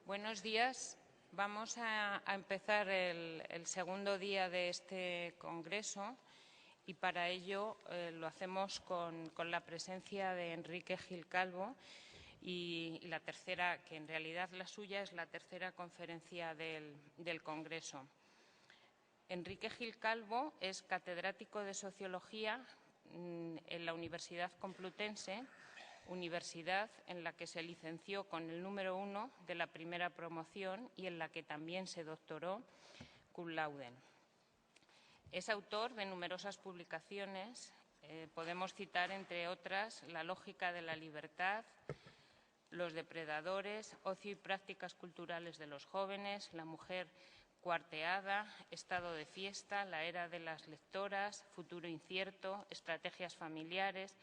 Buenos días. Vamos a empezar el segundo día de este congreso y para ello lo hacemos con la presencia de Enrique Gil Calvo y la tercera, que en realidad la suya es la tercera conferencia del congreso. Enrique Gil Calvo es catedrático de Sociología en la Universidad Complutense, universidad en la que se licenció con el número 1 de la primera promoción y en la que también se doctoró cum laude. Es autor de numerosas publicaciones, podemos citar entre otras La lógica de la libertad, Los depredadores, Ocio y prácticas culturales de los jóvenes, La mujer cuarteada, Estado de fiesta, La era de las lectoras, Futuro incierto, Estrategias familiares,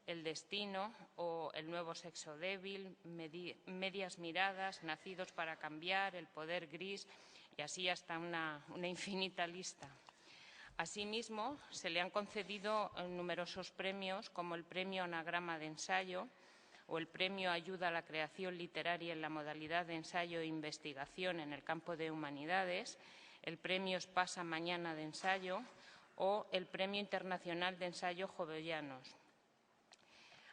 El destino o El nuevo sexo débil, Medias miradas, Nacidos para cambiar, El poder gris y así hasta una infinita lista. Asimismo, se le han concedido numerosos premios como el Premio Anagrama de Ensayo o el Premio Ayuda a la Creación Literaria en la modalidad de ensayo e investigación en el campo de humanidades, el Premio Espasa Mañana de Ensayo o el Premio Internacional de Ensayo Jovellanos.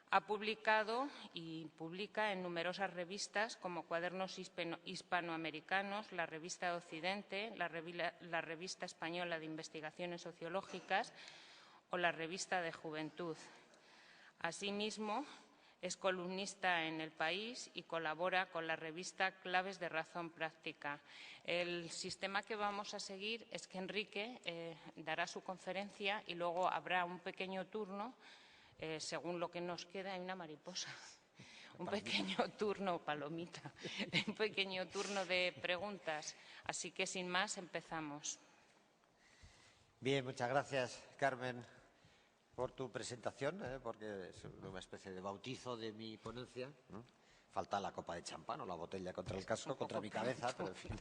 Ha publicado y publica en numerosas revistas como Cuadernos Hispanoamericanos, la Revista de Occidente, la Revista Española de Investigaciones Sociológicas o la Revista de Juventud. Asimismo, es columnista en El País y colabora con la revista Claves de Razón Práctica. El sistema que vamos a seguir es que Enrique dará su conferencia y luego habrá un pequeño turno. Según lo que nos queda, hay una mariposa. Un pequeño turno, palomita, un pequeño turno de preguntas. Así que, sin más, empezamos. Bien, muchas gracias, Carmen, por tu presentación, porque es una especie de bautizo de mi ponencia, ¿no? Falta la copa de champán o la botella contra el casco, contra mi cabeza, pero en fin.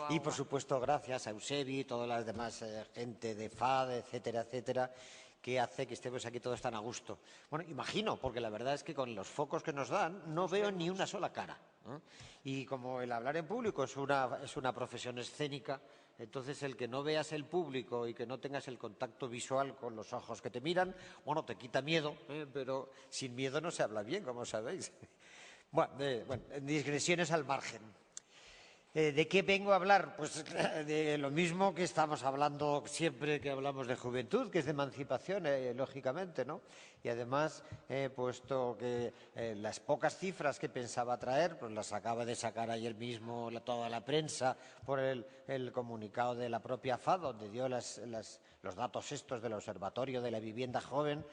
Y, por supuesto, gracias a Eusebi y todas las demás gente de FAD, etcétera, etcétera, que hace que estemos aquí todos tan a gusto. Bueno, imagino, porque la verdad es que con los focos que nos dan no veo ni una sola cara, ¿no? Y como el hablar en público es una profesión escénica, entonces el que no veas el público y que no tengas el contacto visual con los ojos que te miran, bueno, te quita miedo, pero sin miedo no se habla bien, como sabéis. Bueno, digresiones al margen. ¿De qué vengo a hablar? Pues de lo mismo que estamos hablando siempre que hablamos de juventud, que es de emancipación, lógicamente, ¿no? Y además, puesto que las pocas cifras que pensaba traer, pues las acaba de sacar ayer mismo toda la prensa por el comunicado de la propia FAD, donde dio los datos estos del Observatorio de la Vivienda Joven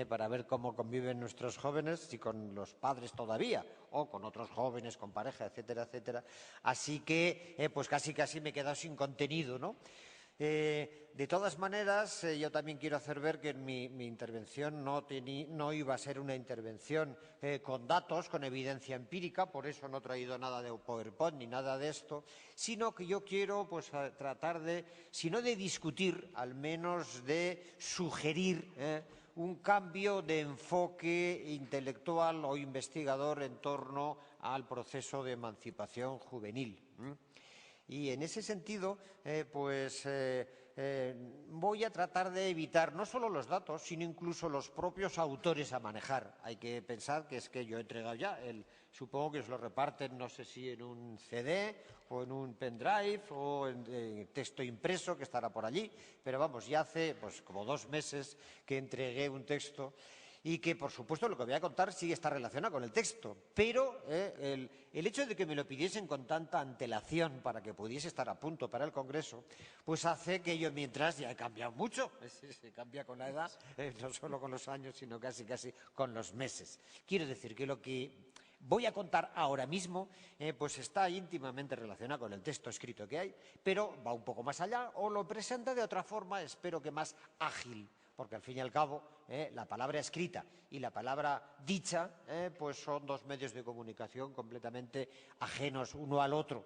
para ver cómo conviven nuestros jóvenes, si con los padres todavía o con otros jóvenes, con pareja, etcétera, etcétera. Así que pues casi me he quedado sin contenido, ¿no? De todas maneras, yo también quiero hacer ver que mi intervención no iba a ser una intervención con datos, con evidencia empírica, por eso no he traído nada de PowerPoint ni nada de esto, sino que yo quiero pues, tratar de, si no de discutir, al menos de sugerir un cambio de enfoque intelectual o investigador en torno al proceso de emancipación juvenil. Y en ese sentido, voy a tratar de evitar no solo los datos, sino incluso los propios autores a manejar. Hay que pensar que es que yo he entregado ya, supongo que os lo reparten, no sé si en un CD o en un pendrive o en texto impreso que estará por allí, pero vamos, ya hace pues, como 2 meses que entregué un texto y que, por supuesto, lo que voy a contar sí está relacionado con el texto, pero el hecho de que me lo pidiesen con tanta antelación para que pudiese estar a punto para el Congreso, pues hace que yo mientras ya he cambiado mucho, se cambia con la edad, no solo con los años, sino casi con los meses. Quiero decir que lo que voy a contar ahora mismo pues está íntimamente relacionado con el texto escrito que hay, pero va un poco más allá o lo presenta de otra forma, espero que más ágil, porque al fin y al cabo la palabra escrita y la palabra dicha pues son 2 medios de comunicación completamente ajenos uno al otro.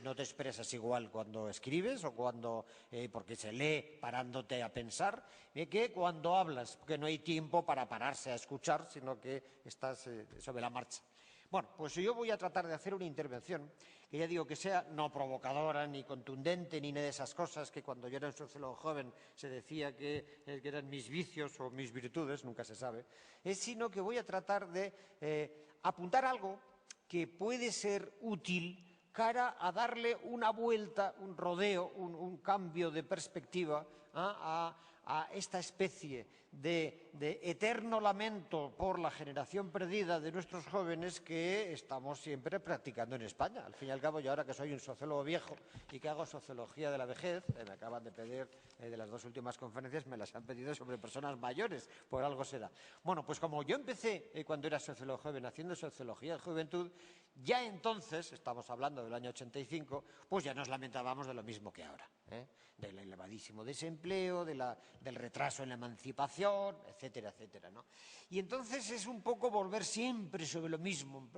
No te expresas igual cuando escribes o cuando, porque se lee parándote a pensar, que cuando hablas, porque no hay tiempo para pararse a escuchar, sino que estás sobre la marcha. Bueno, pues yo voy a tratar de hacer una intervención que ya digo que sea no provocadora, ni contundente, ni nada de esas cosas que cuando yo era un sociólogo joven se decía que eran mis vicios o mis virtudes, nunca se sabe, sino que voy a tratar de apuntar algo que puede ser útil cara a darle una vuelta, un rodeo, un cambio de perspectiva a esta especie de eterno lamento por la generación perdida de nuestros jóvenes que estamos siempre practicando en España. Al fin y al cabo, yo ahora que soy un sociólogo viejo y que hago sociología de la vejez, me acaban de pedir de las dos últimas conferencias, me las han pedido sobre personas mayores, por algo será. Bueno, pues como yo empecé cuando era sociólogo joven haciendo sociología de juventud, ya entonces, estamos hablando del año 85, pues ya nos lamentábamos de lo mismo que ahora, del elevadísimo desempleo, del retraso en la emancipación, etcétera, etcétera, ¿no? Y entonces es un poco volver siempre sobre lo mismo,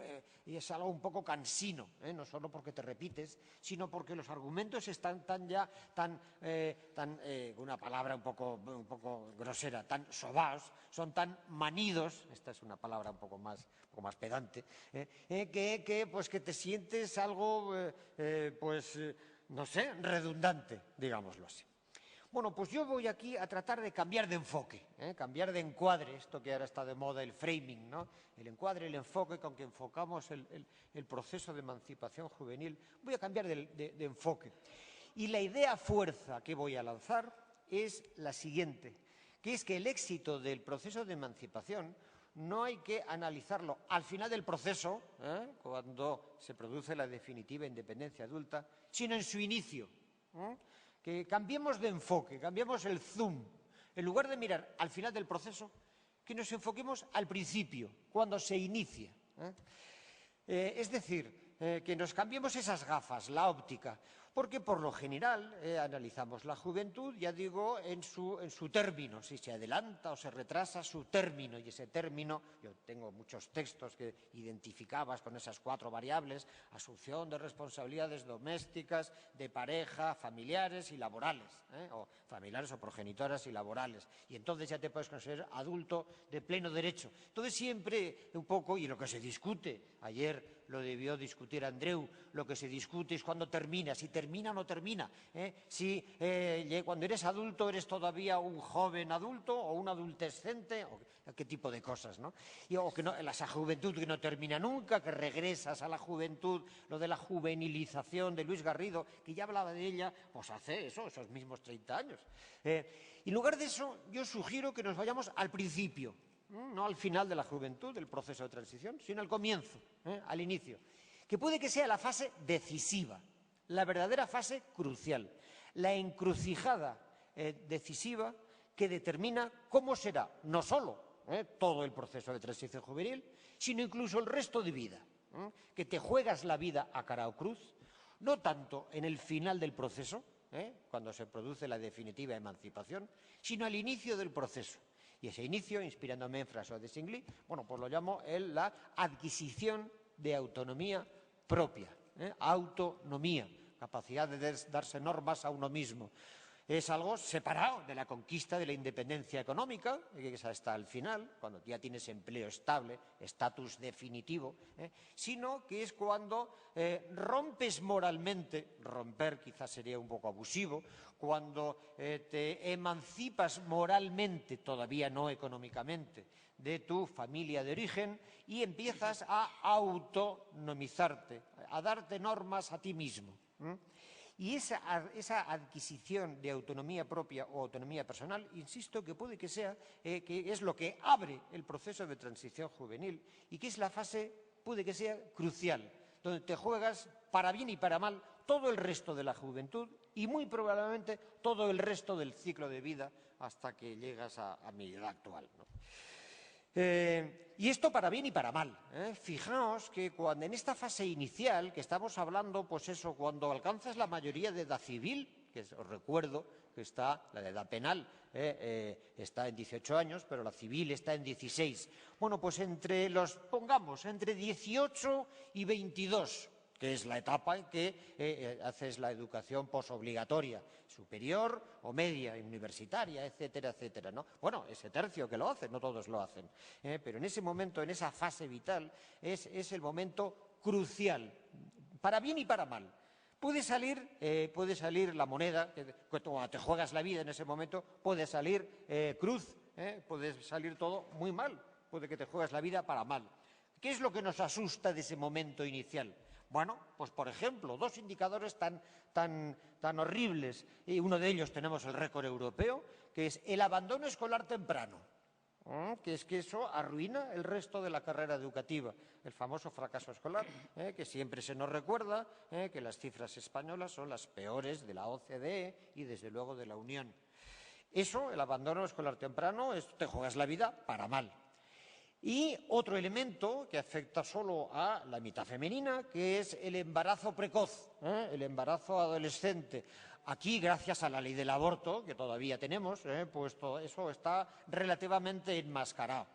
y es algo un poco cansino, no solo porque te repites, sino porque los argumentos están una palabra un poco grosera, tan sobaos, son tan manidos, esta es una palabra un poco más pedante, que te sientes algo, no sé, redundante, digámoslo así. Bueno, pues yo voy aquí a tratar de cambiar de enfoque, cambiar de encuadre, esto que ahora está de moda, el framing, ¿no? El encuadre, el enfoque con que enfocamos el proceso de emancipación juvenil. Voy a cambiar de enfoque. Y la idea fuerza que voy a lanzar es la siguiente, que es que el éxito del proceso de emancipación no hay que analizarlo al final del proceso, cuando se produce la definitiva independencia adulta, sino en su inicio. Que cambiemos de enfoque, cambiemos el zoom. En lugar de mirar al final del proceso, que nos enfoquemos al principio, cuando se inicia. Es decir, que nos cambiemos esas gafas, la óptica, porque por lo general analizamos la juventud, ya digo, en su término, si se adelanta o se retrasa su término, y ese término, yo tengo muchos textos que identificabas con esas 4 variables, asunción de responsabilidades domésticas, de pareja, familiares y laborales, o familiares o progenitoras y laborales, y entonces ya te puedes considerar adulto de pleno derecho. Entonces siempre un poco, y lo que se discute, ayer lo debió discutir Andreu, lo que se discute es cuándo termina, si termina o no termina, si cuando eres adulto eres todavía un joven adulto o un adultescente, o qué tipo de cosas, ¿no? O que esa juventud que no termina nunca, que regresas a la juventud, lo de la juvenilización de Luis Garrido, que ya hablaba de ella, pues hace esos mismos 30 años. Y en lugar de eso, yo sugiero que nos vayamos al principio, no al final de la juventud, del proceso de transición, sino al comienzo, al inicio, que puede que sea la fase decisiva, la verdadera fase crucial, la encrucijada decisiva que determina cómo será no solo todo el proceso de transición juvenil, sino incluso el resto de vida, que te juegas la vida a cara o cruz, no tanto en el final del proceso, cuando se produce la definitiva emancipación, sino al inicio del proceso. Y ese inicio, inspirándome en François de Singly, bueno, pues lo llamo la adquisición de autonomía propia, autonomía, capacidad de darse normas a uno mismo. Es algo separado de la conquista de la independencia económica, que es hasta el final, cuando ya tienes empleo estable, estatus definitivo, sino que es cuando rompes moralmente, romper quizás sería un poco abusivo, cuando te emancipas moralmente, todavía no económicamente, de tu familia de origen y empiezas a autonomizarte, a darte normas a ti mismo. Y esa adquisición de autonomía propia o autonomía personal, insisto, que puede que sea, que es lo que abre el proceso de transición juvenil y que es la fase, puede que sea, crucial, donde te juegas, para bien y para mal, todo el resto de la juventud y muy probablemente todo el resto del ciclo de vida hasta que llegas a mi edad actual, ¿no? Y esto para bien y para mal. Fijaos que cuando en esta fase inicial, que estamos hablando, pues eso, cuando alcanzas la mayoría de edad civil, que os recuerdo que está, la de edad penal está en 18 años, pero la civil está en 16. Bueno, pues entre 18 y 22, que es la etapa en que haces la educación posobligatoria, superior o media, universitaria, etcétera, etcétera, ¿no? Bueno, ese tercio que lo hace, no todos lo hacen, pero en ese momento, en esa fase vital, es el momento crucial, para bien y para mal. Puede salir la moneda, cuando te juegas la vida en ese momento, puede salir cruz, puede salir todo muy mal, puede que te juegas la vida para mal. ¿Qué es lo que nos asusta de ese momento inicial? Bueno, pues por ejemplo, dos indicadores tan horribles, y uno de ellos tenemos el récord europeo, que es el abandono escolar temprano, que es que eso arruina el resto de la carrera educativa, el famoso fracaso escolar, que siempre se nos recuerda que las cifras españolas son las peores de la OCDE y desde luego de la Unión. Eso, el abandono escolar temprano, te juegas la vida para mal. Y otro elemento que afecta solo a la mitad femenina, que es el embarazo precoz, el embarazo adolescente. Aquí, gracias a la ley del aborto, que todavía tenemos, pues todo eso está relativamente enmascarado,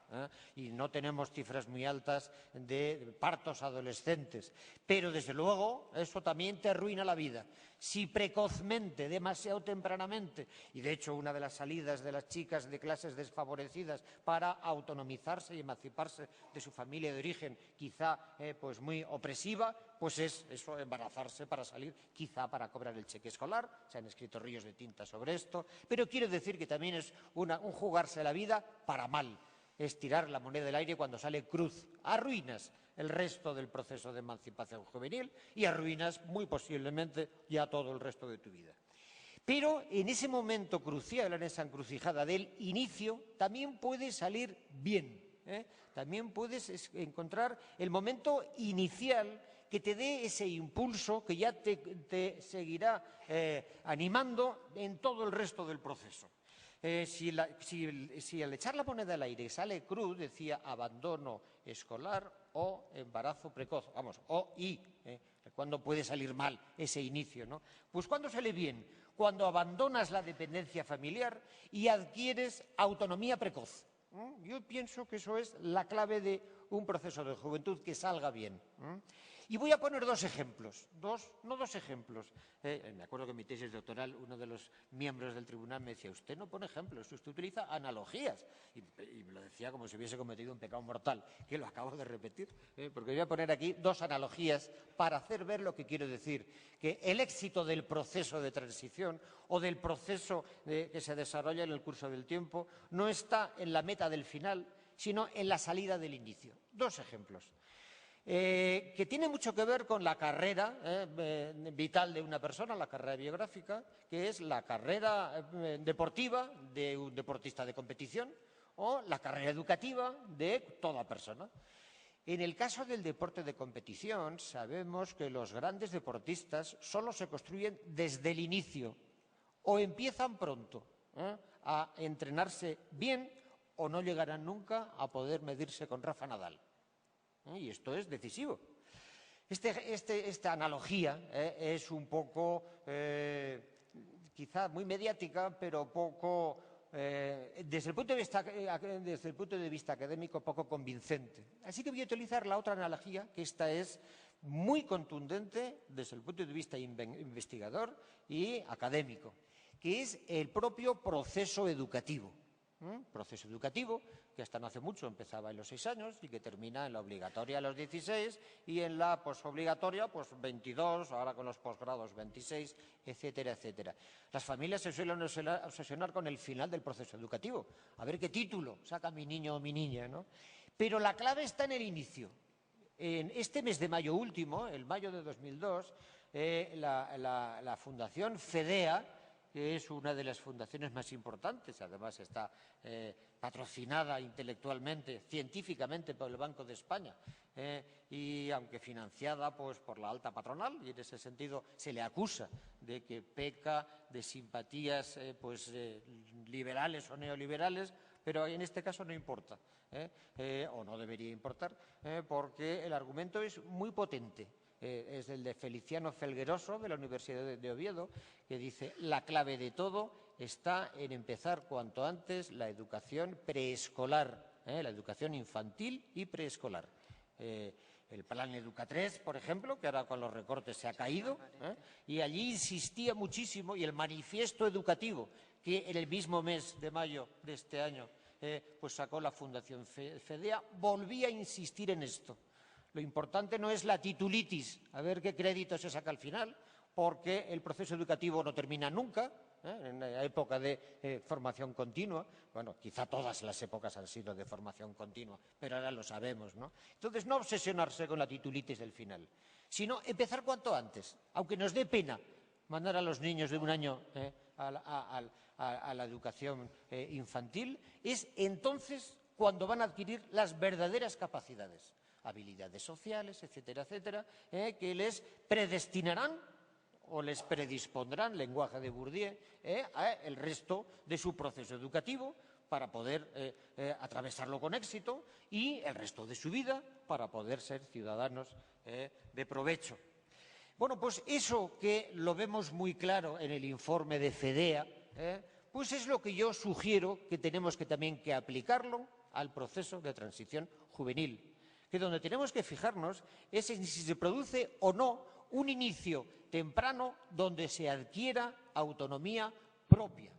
y no tenemos cifras muy altas de partos adolescentes. Pero, desde luego, eso también te arruina la vida. Si precozmente, demasiado tempranamente, y de hecho una de las salidas de las chicas de clases desfavorecidas para autonomizarse y emanciparse de su familia de origen, quizá pues muy opresiva, pues es eso, embarazarse para salir, quizá para cobrar el cheque escolar. Se han escrito ríos de tinta sobre esto, pero quiero decir que también es un jugarse la vida para mal, es tirar la moneda del aire cuando sale cruz. Arruinas el resto del proceso de emancipación juvenil y arruinas muy posiblemente ya todo el resto de tu vida. Pero en ese momento crucial, en esa encrucijada del inicio, también puede salir bien, también puedes encontrar el momento inicial que te dé ese impulso que ya te seguirá animando en todo el resto del proceso. Si al echar la moneda al aire sale cruz, decía abandono escolar o embarazo precoz, vamos, ¿cuándo puede salir mal ese inicio, no? Pues ¿cuándo sale bien? Cuando abandonas la dependencia familiar y adquieres autonomía precoz. Yo pienso que eso es la clave de un proceso de juventud que salga bien. Y voy a poner dos ejemplos, no dos ejemplos. Me acuerdo que en mi tesis doctoral uno de los miembros del tribunal me decía, usted no pone ejemplos, usted utiliza analogías. Y me lo decía como si hubiese cometido un pecado mortal, que lo acabo de repetir, porque voy a poner aquí dos analogías para hacer ver lo que quiero decir, que el éxito del proceso de transición o del proceso que se desarrolla en el curso del tiempo no está en la meta del final, sino en la salida del inicio. Dos ejemplos. Que tiene mucho que ver con la carrera vital de una persona, la carrera biográfica, que es la carrera deportiva de un deportista de competición o la carrera educativa de toda persona. En el caso del deporte de competición, sabemos que los grandes deportistas solo se construyen desde el inicio o empiezan pronto a entrenarse bien o no llegarán nunca a poder medirse con Rafa Nadal. Y esto es decisivo. Esta analogía es un poco, quizá muy mediática, pero poco, desde el punto de vista académico, poco convincente. Así que voy a utilizar la otra analogía, que esta es muy contundente desde el punto de vista investigador y académico, que es el propio proceso educativo. Proceso educativo que hasta no hace mucho empezaba en los 6 años y que termina en la obligatoria a los 16 y en la posobligatoria pues 22, ahora con los posgrados 26, etcétera, etcétera. Las familias se suelen obsesionar con el final del proceso educativo, a ver qué título saca mi niño o mi niña, ¿no? Pero la clave está en el inicio. En este mes de mayo último, el mayo de 2002, la Fundación FEDEA, que es una de las fundaciones más importantes, además está patrocinada intelectualmente, científicamente por el Banco de España y aunque financiada pues, por la alta patronal, y en ese sentido se le acusa de que peca de simpatías liberales o neoliberales, pero en este caso no importa, o no debería importar, porque el argumento es muy potente. Es el de Feliciano Felgueroso, de la Universidad de Oviedo, que dice: la clave de todo está en empezar cuanto antes la educación preescolar, la educación infantil y preescolar. el Plan Educa3, por ejemplo, que ahora con los recortes se ha caído, y allí insistía muchísimo, y el manifiesto educativo, que en el mismo mes de mayo de este año pues sacó la Fundación FEDEA, volvía a insistir en esto. Lo importante no es la titulitis, a ver qué crédito se saca al final, porque el proceso educativo no termina nunca, en la época de formación continua. Bueno, quizá todas las épocas han sido de formación continua, pero ahora lo sabemos, ¿no? Entonces, no obsesionarse con la titulitis del final, sino empezar cuanto antes, aunque nos dé pena mandar a los niños de un año a la educación infantil, es entonces cuando van a adquirir las verdaderas capacidades, habilidades sociales, etcétera, etcétera, que les predestinarán o les predispondrán, lenguaje de Bourdieu, el resto de su proceso educativo para poder atravesarlo con éxito y el resto de su vida para poder ser ciudadanos de provecho. Bueno, pues eso que lo vemos muy claro en el informe de FEDEA, pues es lo que yo sugiero que tenemos que también que aplicarlo al proceso de transición juvenil, que donde tenemos que fijarnos es en si se produce o no un inicio temprano donde se adquiera autonomía propia.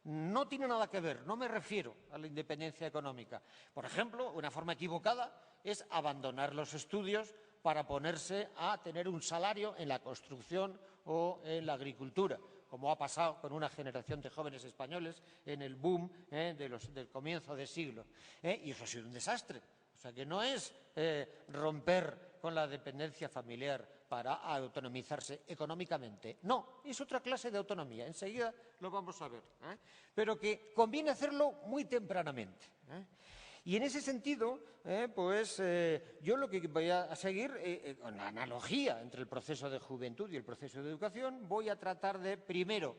No tiene nada que ver, no me refiero a la independencia económica. Por ejemplo, una forma equivocada es abandonar los estudios para ponerse a tener un salario en la construcción o en la agricultura, como ha pasado con una generación de jóvenes españoles en el boom del comienzo de siglo. Y eso ha sido un desastre. O sea, que no es romper con la dependencia familiar para autonomizarse económicamente. No, es otra clase de autonomía. Enseguida lo vamos a ver. Pero que conviene hacerlo muy tempranamente. Y en ese sentido, yo lo que voy a seguir, con la analogía entre el proceso de juventud y el proceso de educación, voy a tratar de, primero,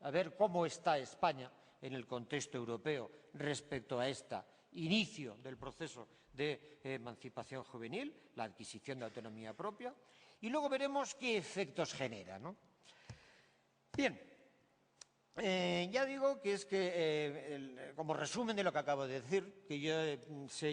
a ver cómo está España en el contexto europeo respecto a este inicio del proceso de emancipación juvenil, la adquisición de autonomía propia, y luego veremos qué efectos genera, ¿no? Bien. Ya digo que es que, como resumen de lo que acabo de decir, que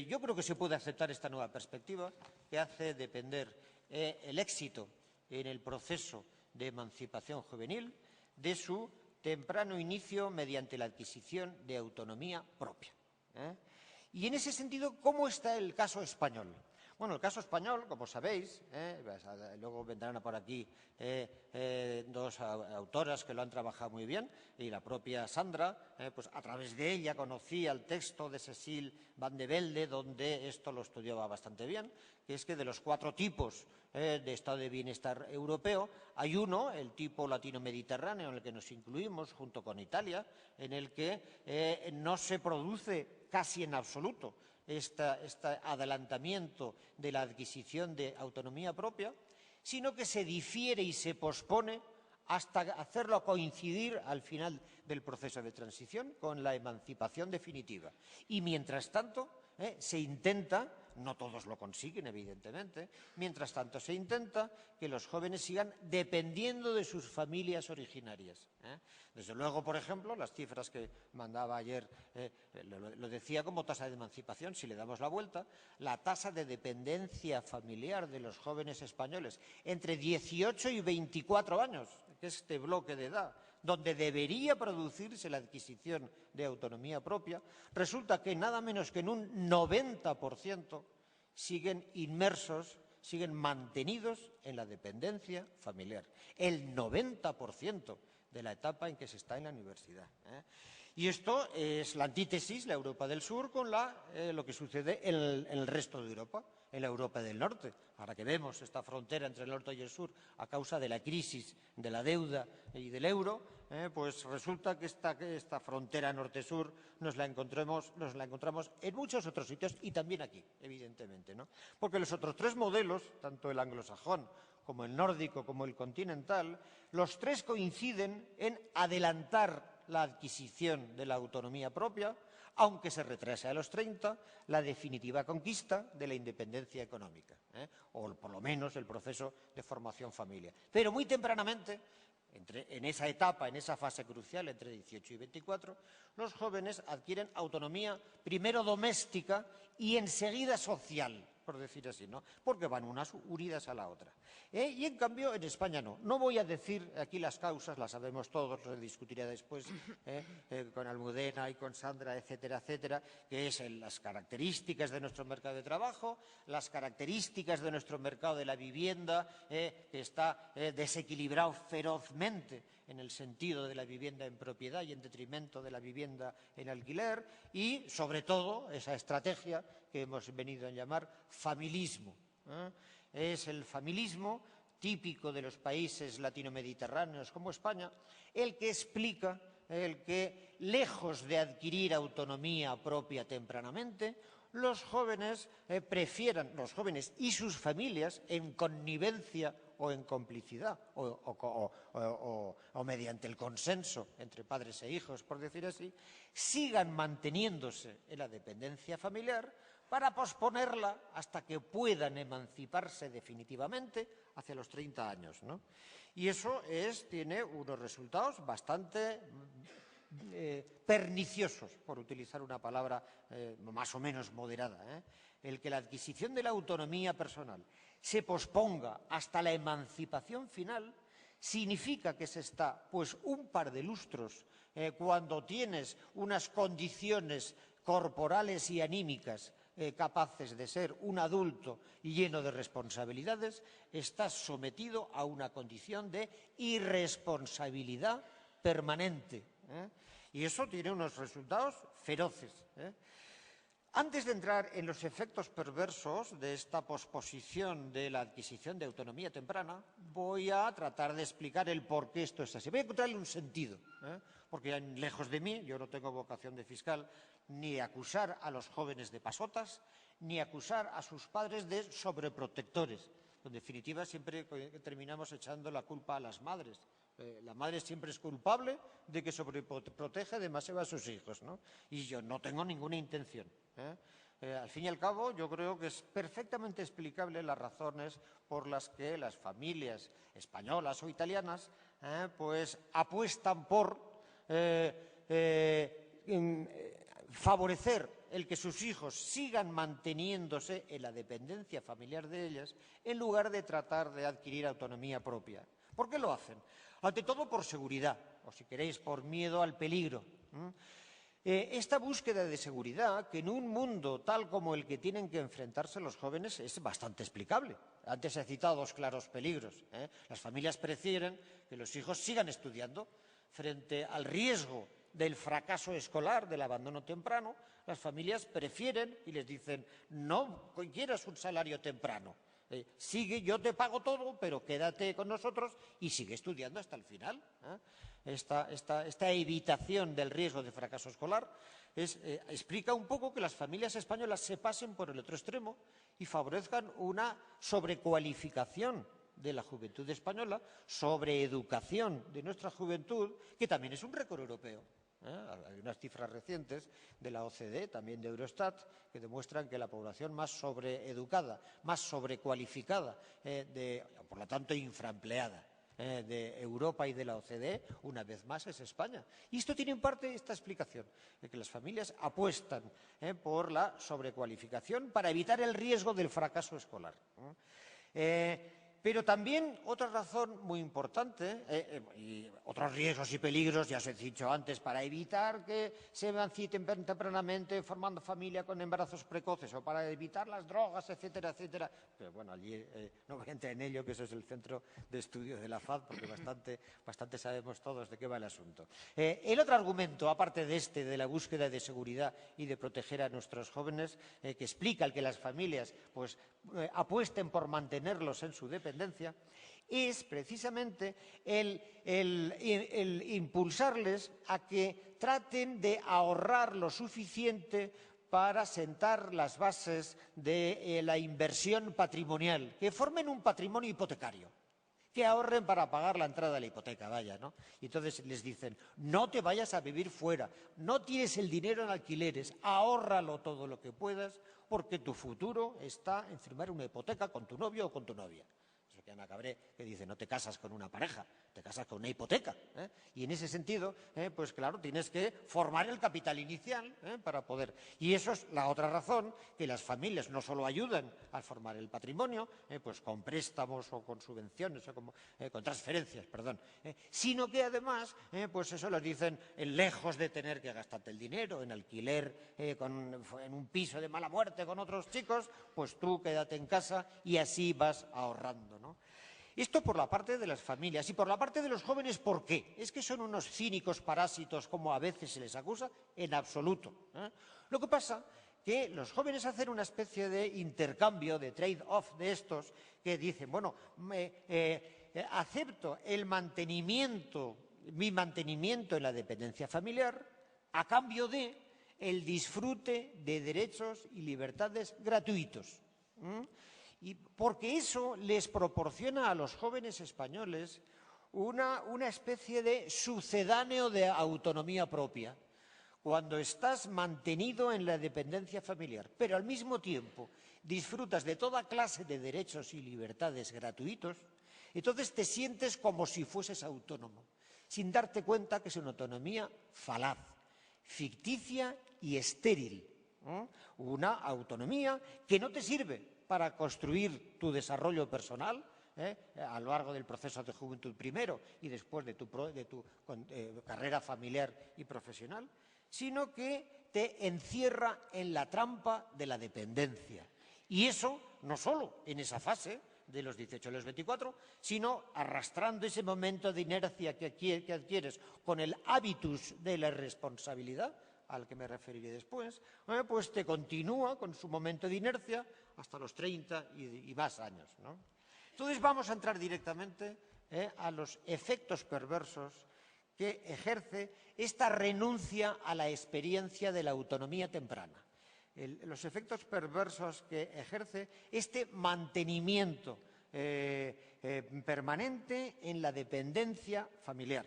yo creo que se puede aceptar esta nueva perspectiva que hace depender el éxito en el proceso de emancipación juvenil de su temprano inicio mediante la adquisición de autonomía propia. Y en ese sentido, ¿cómo está el caso español? Bueno, el caso español, como sabéis, luego vendrán por aquí dos autoras que lo han trabajado muy bien, y la propia Sandra, pues a través de ella conocía el texto de Cecil van de Velde, donde esto lo estudiaba bastante bien, que es que de los 4 tipos de estado de bienestar europeo, hay uno, el tipo latino-mediterráneo, en el que nos incluimos junto con Italia, en el que no se produce casi en absoluto este adelantamiento de la adquisición de autonomía propia, sino que se difiere y se pospone hasta hacerlo coincidir al final del proceso de transición con la emancipación definitiva. Y mientras tanto se intenta, no todos lo consiguen evidentemente, mientras tanto se intenta que los jóvenes sigan dependiendo de sus familias originarias. Desde luego, por ejemplo, las cifras que mandaba ayer lo decía como tasa de emancipación. Si le damos la vuelta, la tasa de dependencia familiar de los jóvenes españoles entre 18 y 24 años, que es este bloque de edad, donde debería producirse la adquisición de autonomía propia, resulta que nada menos que en un 90% siguen inmersos, siguen mantenidos en la dependencia familiar. El 90% de la etapa en que se está en la universidad. Y esto es la antítesis, la Europa del Sur, con lo que sucede en el resto de Europa, en la Europa del Norte. Ahora que vemos esta frontera entre el norte y el sur a causa de la crisis, de la deuda y del euro, pues resulta que esta frontera norte-sur nos la encontramos en muchos otros sitios y también aquí, evidentemente, ¿no? Porque los otros 3 modelos, tanto el anglosajón como el nórdico como el continental, los 3 coinciden en adelantar la adquisición de la autonomía propia, aunque se retrase a los 30 la definitiva conquista de la independencia económica, o por lo menos el proceso de formación familiar. Pero muy tempranamente, en esa etapa, en esa fase crucial entre 18 y 24, los jóvenes adquieren autonomía primero doméstica y enseguida social. por decir así, ¿no? Porque van unas unidas a la otra. Y en cambio en España no. No voy a decir aquí las causas, las sabemos todos, lo discutiré después con Almudena y con Sandra, etcétera, etcétera, que es las características de nuestro mercado de trabajo, las características de nuestro mercado de la vivienda, que está desequilibrado ferozmente en el sentido de la vivienda en propiedad y en detrimento de la vivienda en alquiler, y sobre todo esa estrategia que hemos venido a llamar familismo. Es el familismo típico de los países latino-mediterráneos como España, el que explica el que, lejos de adquirir autonomía propia tempranamente, los jóvenes los jóvenes y sus familias, en connivencia o en complicidad o mediante el consenso entre padres e hijos, por decir así, sigan manteniéndose en la dependencia familiar para posponerla hasta que puedan emanciparse definitivamente hacia los 30 años, ¿no? Y eso tiene unos resultados bastante perniciosos, por utilizar una palabra más o menos moderada. El que la adquisición de la autonomía personal se posponga hasta la emancipación final significa que se está pues un par de lustros cuando tienes unas condiciones corporales y anímicas capaces de ser un adulto lleno de responsabilidades, estás sometido a una condición de irresponsabilidad permanente. Y eso tiene unos resultados feroces. Antes de entrar en los efectos perversos de esta posposición de la adquisición de autonomía temprana, voy a tratar de explicar el por qué esto es así. Voy a encontrarle un sentido, porque lejos de mí, yo no tengo vocación de fiscal, ni acusar a los jóvenes de pasotas, ni acusar a sus padres de sobreprotectores. En definitiva, siempre terminamos echando la culpa a las madres. La madre siempre es culpable de que sobreprotege demasiado a sus hijos, ¿no? Y yo no tengo ninguna intención. Al fin y al cabo, yo creo que es perfectamente explicable las razones por las que las familias españolas o italianas pues apuestan por favorecer el que sus hijos sigan manteniéndose en la dependencia familiar de ellas en lugar de tratar de adquirir autonomía propia. ¿Por qué lo hacen? Ante todo por seguridad, o si queréis, por miedo al peligro. Esta búsqueda de seguridad, que en un mundo tal como el que tienen que enfrentarse los jóvenes, es bastante explicable. Antes he citado dos claros peligros. Las familias prefieren que los hijos sigan estudiando frente al riesgo del fracaso escolar, del abandono temprano. Las familias prefieren y les dicen, no quieras un salario temprano. Sigue, yo te pago todo, pero quédate con nosotros y sigue estudiando hasta el final. Esta evitación del riesgo de fracaso escolar explica un poco que las familias españolas se pasen por el otro extremo y favorezcan una sobrecualificación de la juventud española, sobreeducación de nuestra juventud, que también es un récord europeo. Hay unas cifras recientes de la OCDE, también de Eurostat, que demuestran que la población más sobreeducada, más sobrecualificada, por lo tanto infraempleada, de Europa y de la OCDE, una vez más es España. Y esto tiene en parte esta explicación, de que las familias apuestan por la sobrecualificación para evitar el riesgo del fracaso escolar. Pero también otra razón muy importante, y otros riesgos y peligros, ya os he dicho antes, para evitar que se emancipen tempranamente formando familia con embarazos precoces o para evitar las drogas, etcétera, etcétera. Pero bueno, allí no voy a entrar en ello, que eso es el centro de estudios de la FAD, porque bastante sabemos todos de qué va el asunto. El otro argumento, aparte de de la búsqueda de seguridad y de proteger a nuestros jóvenes, que explica el que las familias pues, apuesten por mantenerlos en su dependencia, es precisamente el impulsarles a que traten de ahorrar lo suficiente para sentar las bases de la inversión patrimonial, que formen un patrimonio hipotecario, que ahorren para pagar la entrada de la hipoteca, vaya, ¿no? Y entonces les dicen, no te vayas a vivir fuera, no tienes el dinero en alquileres, ahórralo todo lo que puedas, porque tu futuro está en firmar una hipoteca con tu novio o con tu novia. que Ana Cabré, que dice no te casas con una pareja, te casas con una hipoteca. Y en ese sentido, pues claro, tienes que formar el capital inicial para poder. Y eso es la otra razón, que las familias no solo ayudan a formar el patrimonio, pues con préstamos o con subvenciones o con transferencias, perdón, sino que además, pues eso les dicen, lejos de tener que gastarte el dinero en alquiler, en un piso de mala muerte con otros chicos, pues tú quédate en casa y así vas ahorrando, ¿no? Esto por la parte de las familias. Y por la parte de los jóvenes, ¿por qué? ¿Es que son unos cínicos parásitos como a veces se les acusa? En absoluto. Lo que pasa que los jóvenes hacen una especie de intercambio, de trade-off de estos, que dicen, bueno, acepto mi mantenimiento en la dependencia familiar a cambio de el disfrute de derechos y libertades gratuitos. Y porque eso les proporciona a los jóvenes españoles una especie de sucedáneo de autonomía propia, cuando estás mantenido en la dependencia familiar, pero al mismo tiempo disfrutas de toda clase de derechos y libertades gratuitos, entonces te sientes como si fueses autónomo, sin darte cuenta que es una autonomía falaz, ficticia y estéril. Una autonomía que no te sirve para construir tu desarrollo personal a lo largo del proceso de juventud primero y después de tu carrera familiar y profesional, sino que te encierra en la trampa de la dependencia. Y eso no solo en esa fase de los 18 a los 24, sino arrastrando ese momento de inercia que adquieres con el hábitus de la responsabilidad, al que me referiré después, pues te continúa con su momento de inercia hasta los 30 y más años, ¿no? Entonces vamos a entrar directamente a los efectos perversos que ejerce esta renuncia a la experiencia de la autonomía temprana. Los efectos perversos que ejerce este mantenimiento permanente en la dependencia familiar.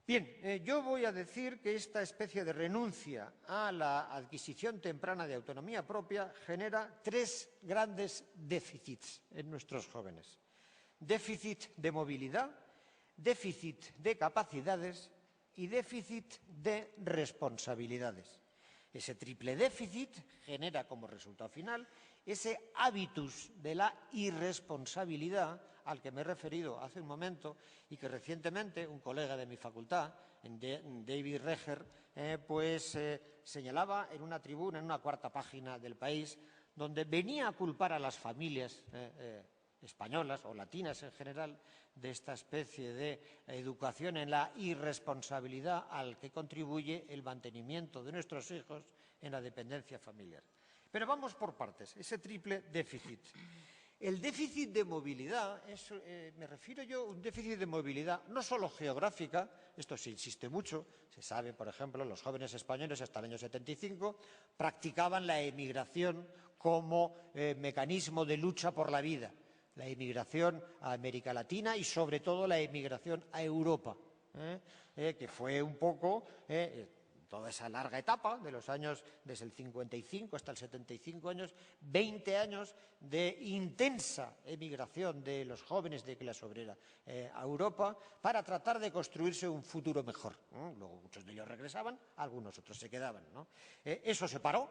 Bien, yo voy a decir que esta especie de renuncia a la adquisición temprana de autonomía propia genera tres grandes déficits en nuestros jóvenes. Déficit de movilidad, déficit de capacidades y déficit de responsabilidades. Ese triple déficit genera como resultado final ese hábitus de la irresponsabilidad al que me he referido hace un momento y que recientemente un colega de mi facultad, David Reger, señalaba en una tribuna, en una cuarta página del País, donde venía a culpar a las familias españolas o latinas en general de esta especie de educación en la irresponsabilidad al que contribuye el mantenimiento de nuestros hijos en la dependencia familiar. Pero vamos por partes, ese triple déficit. El déficit de movilidad, me refiero yo a un déficit de movilidad no solo geográfica, esto se insiste mucho, se sabe, por ejemplo, los jóvenes españoles hasta el año 75 practicaban la emigración como mecanismo de lucha por la vida, la emigración a América Latina y sobre todo la emigración a Europa, que fue un poco toda esa larga etapa de los años desde el 55 hasta el 75 años, 20 años de intensa emigración de los jóvenes de clase obrera a Europa para tratar de construirse un futuro mejor. Luego muchos de ellos regresaban, algunos otros se quedaban, ¿no? Eso se paró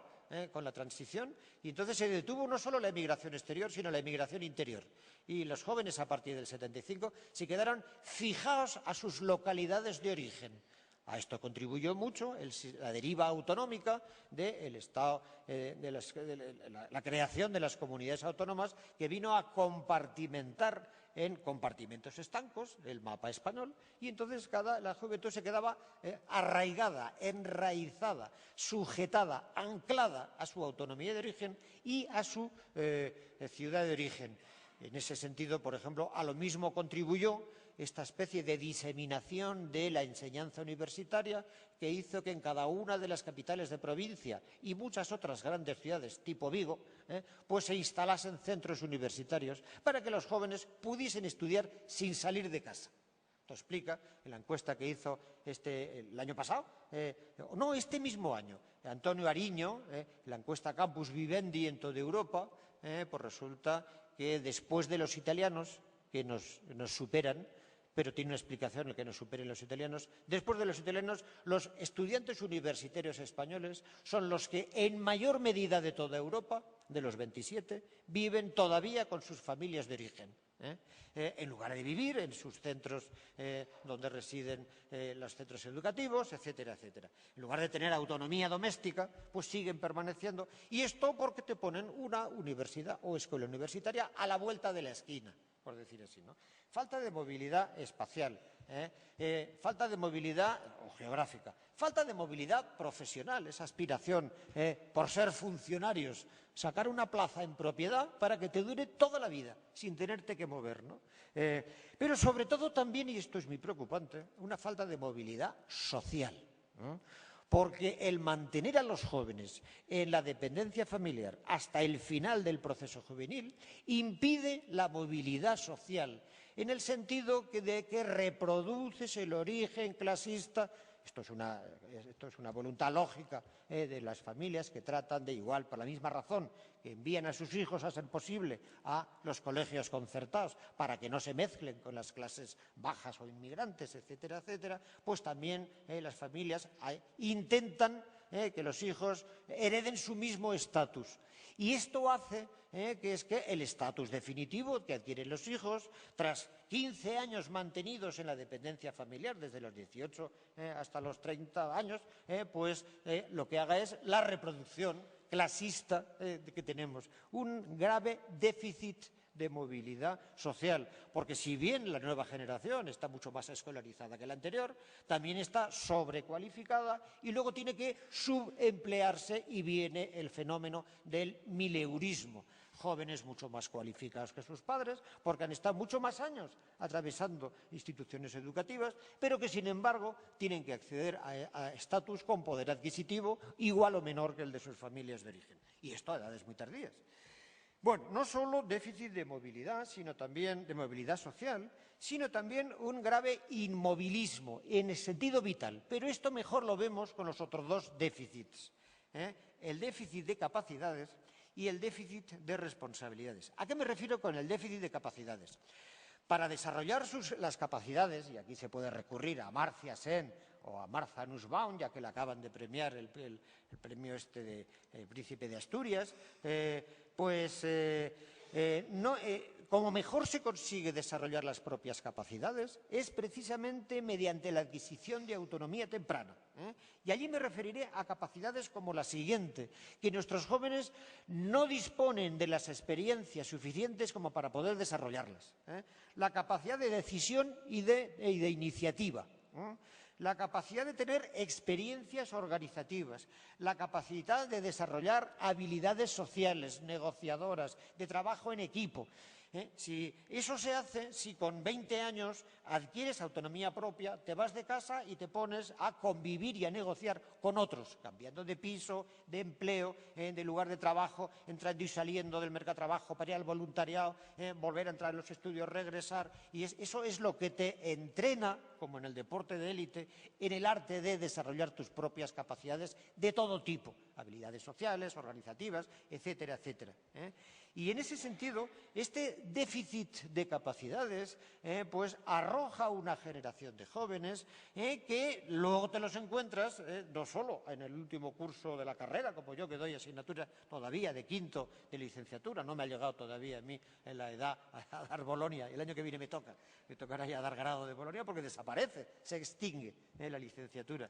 con la transición y entonces se detuvo no solo la emigración exterior, sino la emigración interior. Y los jóvenes a partir del 75 se quedaron fijados a sus localidades de origen. A esto contribuyó mucho la deriva autonómica del Estado, la creación de las comunidades autónomas, que vino a compartimentar en compartimentos estancos el mapa español, y entonces la juventud se quedaba arraigada, enraizada, sujetada, anclada a su autonomía de origen y a su ciudad de origen. En ese sentido, por ejemplo, a lo mismo contribuyó esta especie de diseminación de la enseñanza universitaria que hizo que en cada una de las capitales de provincia y muchas otras grandes ciudades tipo Vigo, pues se instalasen centros universitarios para que los jóvenes pudiesen estudiar sin salir de casa. Esto explica en la encuesta que hizo el año pasado, este mismo año, Antonio Ariño, la encuesta Campus Vivendi en toda Europa, pues resulta que después de los italianos, que nos superan, pero tiene una explicación el que nos superen los italianos. Después de los italianos, los estudiantes universitarios españoles son los que en mayor medida de toda Europa, de los 27, viven todavía con sus familias de origen. En lugar de vivir en sus centros donde residen los centros educativos, etcétera, etcétera. En lugar de tener autonomía doméstica, pues siguen permaneciendo. Y esto porque te ponen una universidad o escuela universitaria a la vuelta de la esquina, por decir así, ¿no? Falta de movilidad espacial, falta de movilidad geográfica, falta de movilidad profesional, esa aspiración por ser funcionarios, sacar una plaza en propiedad para que te dure toda la vida, sin tenerte que mover, ¿no? Pero sobre todo también, y esto es muy preocupante, una falta de movilidad social, ¿no? Porque el mantener a los jóvenes en la dependencia familiar hasta el final del proceso juvenil impide la movilidad social, en el sentido de que reproduces el origen clasista. Esto es una voluntad lógica de las familias que tratan de igual, por la misma razón, que envían a sus hijos, a ser posible, a los colegios concertados para que no se mezclen con las clases bajas o inmigrantes, etcétera, etcétera, pues también las familias intentan que los hijos hereden su mismo estatus. Y esto hace que el estatus definitivo que adquieren los hijos, tras 15 años mantenidos en la dependencia familiar, desde los 18 hasta los 30 años, pues lo que haga es la reproducción clasista que tenemos. Un grave déficit de movilidad social, porque si bien la nueva generación está mucho más escolarizada que la anterior, también está sobrecualificada y luego tiene que subemplearse y viene el fenómeno del mileurismo. Jóvenes mucho más cualificados que sus padres, porque han estado mucho más años atravesando instituciones educativas, pero que, sin embargo, tienen que acceder a estatus con poder adquisitivo igual o menor que el de sus familias de origen. Y esto a edades muy tardías. Bueno, no solo déficit de movilidad, sino también de movilidad social, sino también un grave inmovilismo en el sentido vital. Pero esto mejor lo vemos con los otros dos déficits, el déficit de capacidades y el déficit de responsabilidades. ¿A qué me refiero con el déficit de capacidades? Para desarrollar las capacidades, y aquí se puede recurrir a Amartya Sen o a Martha Nussbaum, ya que le acaban de premiar el premio de Príncipe de Asturias, como mejor se consigue desarrollar las propias capacidades es precisamente mediante la adquisición de autonomía temprana. Y allí me referiré a capacidades como la siguiente, que nuestros jóvenes no disponen de las experiencias suficientes como para poder desarrollarlas. La capacidad de decisión y de iniciativa. La capacidad de tener experiencias organizativas, la capacidad de desarrollar habilidades sociales, negociadoras, de trabajo en equipo. Si eso se hace, si con 20 años adquieres autonomía propia, te vas de casa y te pones a convivir y a negociar con otros, cambiando de piso, de empleo, de lugar de trabajo, entrando y saliendo del mercado de trabajo para ir al voluntariado, volver a entrar en los estudios, regresar. Y eso es lo que te entrena, como en el deporte de élite, en el arte de desarrollar tus propias capacidades de todo tipo, habilidades sociales, organizativas, etcétera, etcétera. Y en ese sentido, este déficit de capacidades pues arroja una generación de jóvenes que luego te los encuentras no solo en el último curso de la carrera, como yo que doy asignatura todavía de quinto de licenciatura, no me ha llegado todavía a mí en la edad a dar Bolonia, el año que viene me tocará ya dar grado de Bolonia porque desaparece, se extingue la licenciatura.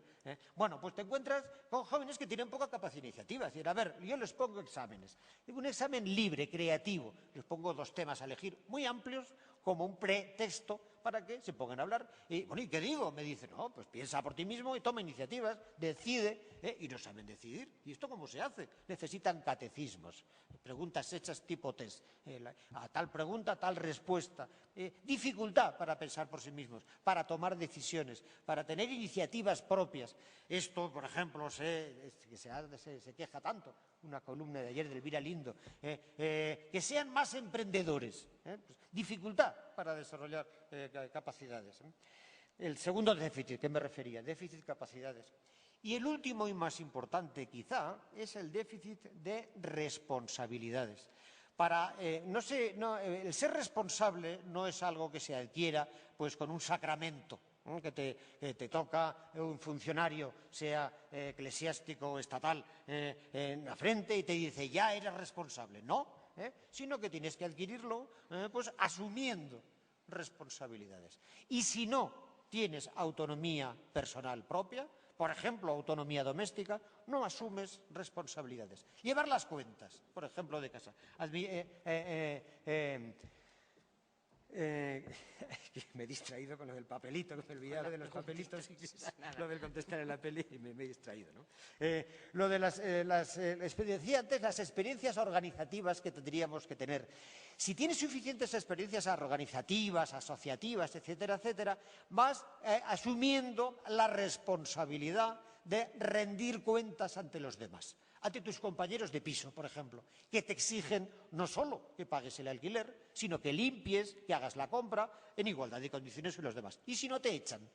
Bueno, pues te encuentras con jóvenes que tienen poca capacidad de iniciativa, es decir, a ver, yo les pongo exámenes, un examen libre, creativo, les pongo dos temas a elegir muy amplios como un pretexto para que se pongan a hablar. Y, bueno, ¿y qué digo? Me dicen, no, pues piensa por ti mismo y toma iniciativas, decide, y no saben decidir. ¿Y esto cómo se hace? Necesitan catecismos, preguntas hechas tipo test, a tal pregunta, tal respuesta. Dificultad para pensar por sí mismos, para tomar decisiones, para tener iniciativas propias. Esto, por ejemplo, que se queja tanto, una columna de ayer de Elvira Lindo, que sean más emprendedores. Pues, dificultad para desarrollar capacidades. El segundo déficit que me refería, déficit de capacidades. Y el último y más importante quizá es el déficit de responsabilidades. El ser responsable no es algo que se adquiera pues, con un sacramento, ¿no? que te toca un funcionario, sea eclesiástico o estatal, en la frente y te dice, ya eres responsable. No, sino que tienes que adquirirlo pues, asumiendo responsabilidades. Y si no tienes autonomía personal propia, por ejemplo, autonomía doméstica, no asumes responsabilidades. Llevar las cuentas, por ejemplo, de casa. Me he distraído con lo del papelito, que me olvidaba de los papelitos, lo del contestar en la peli, y me he distraído, ¿no? Lo de decía antes, las experiencias organizativas que tendríamos que tener. Si tienes suficientes experiencias organizativas, asociativas, etcétera, etcétera, vas asumiendo la responsabilidad de rendir cuentas ante los demás, ante tus compañeros de piso, por ejemplo, que te exigen no solo que pagues el alquiler, sino que limpies, que hagas la compra en igualdad de condiciones que los demás. Y si no, te echan.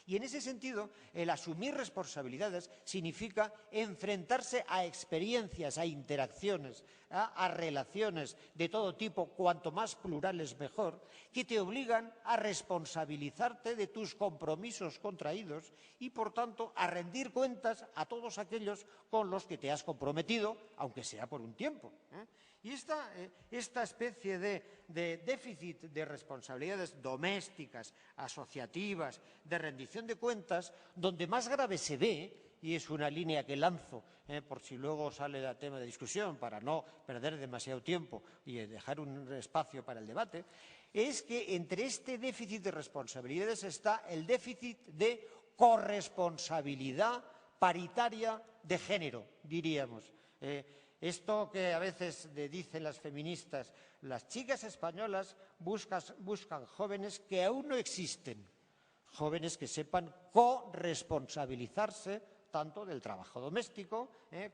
Y en ese sentido, el asumir responsabilidades significa enfrentarse a experiencias, a interacciones, a relaciones de todo tipo, cuanto más plurales mejor, que te obligan a responsabilizarte de tus compromisos contraídos y, por tanto, a rendir cuentas a todos aquellos con los que te has comprometido, aunque sea por un tiempo. Y esta especie de déficit de responsabilidades domésticas, asociativas, de rendición de cuentas, donde más grave se ve, y es una línea que lanzo por si luego sale el tema de discusión para no perder demasiado tiempo y dejar un espacio para el debate, es que entre este déficit de responsabilidades está el déficit de corresponsabilidad paritaria de género, diríamos. Esto que a veces dicen las feministas, las chicas españolas buscan jóvenes que aún no existen, jóvenes que sepan corresponsabilizarse tanto del trabajo doméstico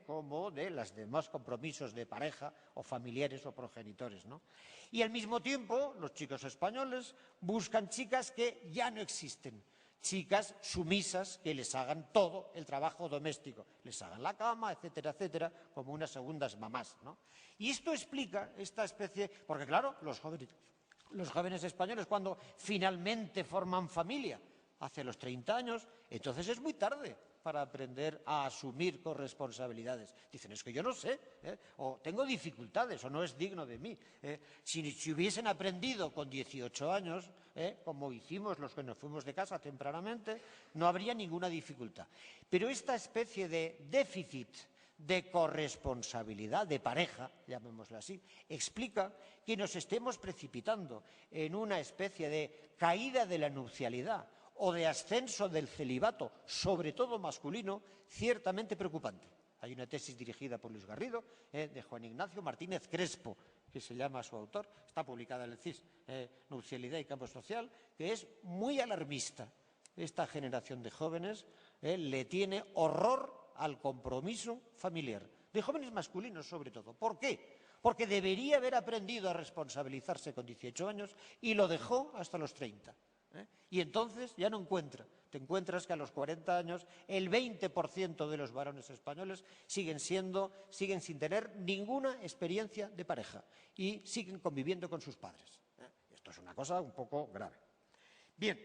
como de los demás compromisos de pareja o familiares o progenitores, ¿no? Y al mismo tiempo, los chicos españoles buscan chicas que ya no existen, chicas sumisas que les hagan todo el trabajo doméstico, les hagan la cama, etcétera, etcétera, como unas segundas mamás, ¿no? Y esto explica esta especie, porque claro, los jóvenes españoles cuando finalmente forman familia, hacia los 30 años, entonces es muy tarde para aprender a asumir corresponsabilidades. Dicen, es que yo no sé, o tengo dificultades, o no es digno de mí. Si hubiesen aprendido con 18 años, como hicimos los que nos fuimos de casa tempranamente, no habría ninguna dificultad. Pero esta especie de déficit de corresponsabilidad de pareja, llamémoslo así, explica que nos estemos precipitando en una especie de caída de la nupcialidad o de ascenso del celibato, sobre todo masculino, ciertamente preocupante. Hay una tesis dirigida por Luis Garrido, de Juan Ignacio Martínez Crespo, que se llama su autor, está publicada en el CIS, Nupcialidad y Campo Social, que es muy alarmista. Esta generación de jóvenes le tiene horror al compromiso familiar, de jóvenes masculinos sobre todo. ¿Por qué? Porque debería haber aprendido a responsabilizarse con 18 años y lo dejó hasta los 30. Y entonces ya no te encuentras que a los 40 años el 20% de los varones españoles siguen sin tener ninguna experiencia de pareja y siguen conviviendo con sus padres. Esto es una cosa un poco grave. Bien,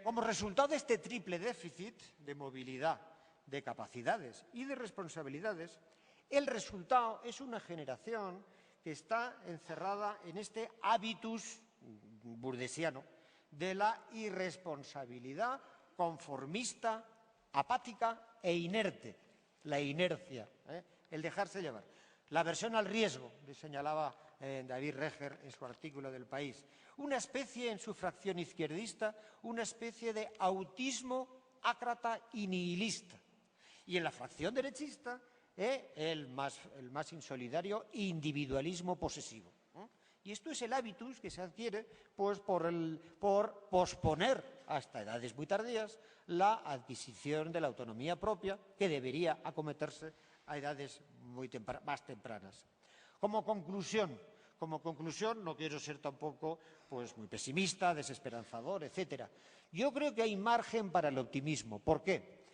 como resultado de este triple déficit de movilidad, de capacidades y de responsabilidades, el resultado es una generación que está encerrada en este hábitus burdesiano de la irresponsabilidad conformista, apática e inerte. La inercia, el dejarse llevar. La aversión al riesgo, le señalaba David Reger en su artículo del País. Una especie, en su fracción izquierdista, una especie de autismo ácrata y nihilista. Y en la fracción derechista, el más insolidario individualismo posesivo. Y esto es el hábitus que se adquiere pues, por posponer hasta edades muy tardías la adquisición de la autonomía propia que debería acometerse a edades más tempranas. Como conclusión, no quiero ser tampoco pues, muy pesimista, desesperanzador, etcétera. Yo creo que hay margen para el optimismo. ¿Por qué?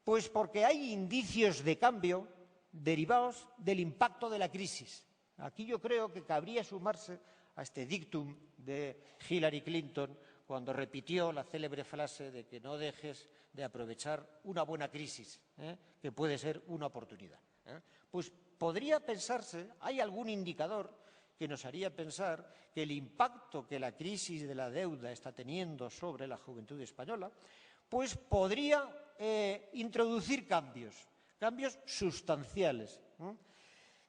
Pues porque hay indicios de cambio derivados del impacto de la crisis. Aquí yo creo que cabría sumarse a este dictum de Hillary Clinton cuando repitió la célebre frase de que no dejes de aprovechar una buena crisis, que puede ser una oportunidad. Pues podría pensarse, hay algún indicador que nos haría pensar que el impacto que la crisis de la deuda está teniendo sobre la juventud española, pues podría introducir cambios sustanciales.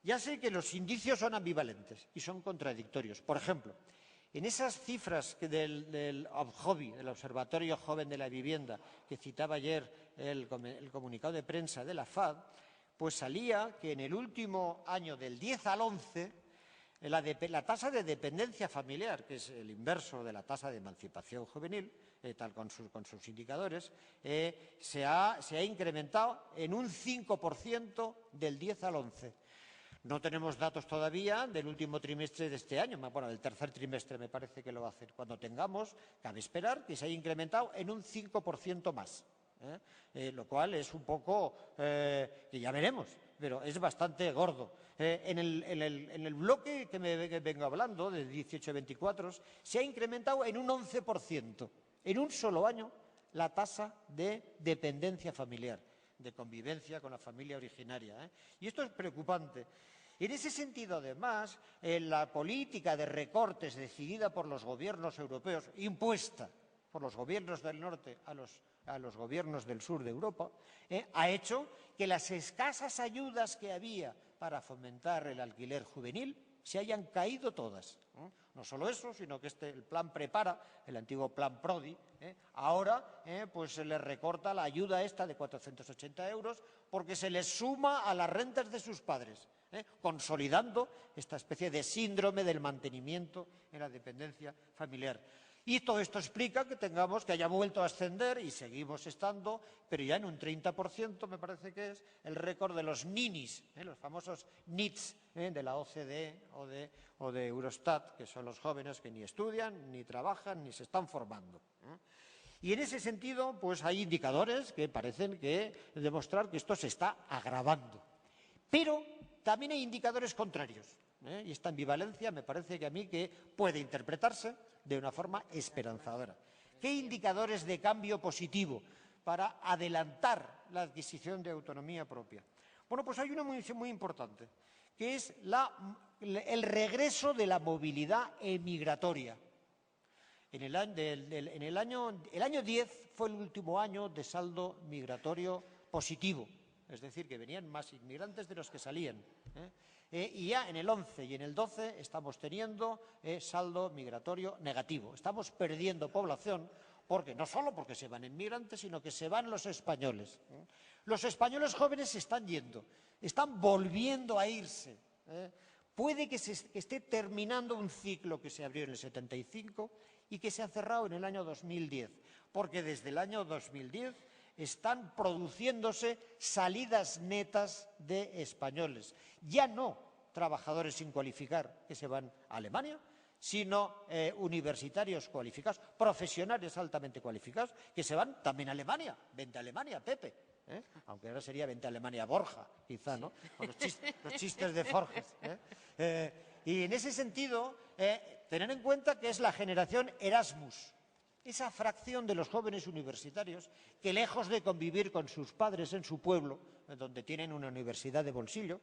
Ya sé que los indicios son ambivalentes y son contradictorios. Por ejemplo, en esas cifras del OBJOVI, del Observatorio Joven de la Vivienda, que citaba ayer el comunicado de prensa de la FAD, pues salía que en el último año, del 10 al 11, la tasa de dependencia familiar, que es el inverso de la tasa de emancipación juvenil, tal con sus indicadores, se ha incrementado en un 5% del 10 al 11. No tenemos datos todavía del último trimestre de este año, bueno, del tercer trimestre me parece que lo va a hacer. Cuando tengamos, cabe esperar que se haya incrementado en un 5% más, lo cual es un poco, que ya veremos, pero es bastante gordo. En el bloque que vengo hablando, de 18-24, se ha incrementado en un 11%, en un solo año, la tasa de dependencia familiar, de convivencia con la familia originaria. Y esto es preocupante. En ese sentido, además, la política de recortes decidida por los gobiernos europeos, impuesta por los gobiernos del norte a los gobiernos del sur de Europa, ha hecho que las escasas ayudas que había para fomentar el alquiler juvenil se hayan caído todas. No solo eso, sino que el plan Prepara, el antiguo plan Prodi, ahora pues se les recorta la ayuda esta de 480 euros porque se les suma a las rentas de sus padres, consolidando esta especie de síndrome del mantenimiento en la dependencia familiar. Y todo esto explica que haya vuelto a ascender, y seguimos estando, pero ya en un 30%, me parece que es, el récord de los ninis, los famosos NEETs de la OCDE o de Eurostat, que son los jóvenes que ni estudian, ni trabajan, ni se están formando. Y en ese sentido, pues hay indicadores que parecen demostrar que esto se está agravando. Pero también hay indicadores contrarios. Y esta ambivalencia me parece que a mí que puede interpretarse de una forma esperanzadora. ¿Qué indicadores de cambio positivo para adelantar la adquisición de autonomía propia? Bueno, pues hay una muy importante, que es el regreso de la movilidad emigratoria. El año 10 fue el último año de saldo migratorio positivo, es decir, que venían más inmigrantes de los que salían. Y ya en el 11 y en el 12 estamos teniendo saldo migratorio negativo. Estamos perdiendo población, no solo porque se van inmigrantes, sino que se van los españoles. Los españoles jóvenes se están yendo, están volviendo a irse. Puede que esté terminando un ciclo que se abrió en el 75 y que se ha cerrado en el año 2010, porque desde el año 2010 están produciéndose salidas netas de españoles. Ya no trabajadores sin cualificar que se van a Alemania, sino universitarios cualificados, profesionales altamente cualificados, que se van también a Alemania. Vente a Alemania, Pepe. Aunque ahora sería vente a Alemania Borja, quizá, ¿no? Con los chistes de Forges. Y en ese sentido, tener en cuenta que es la generación Erasmus. Esa fracción de los jóvenes universitarios que, lejos de convivir con sus padres en su pueblo, donde tienen una universidad de bolsillo,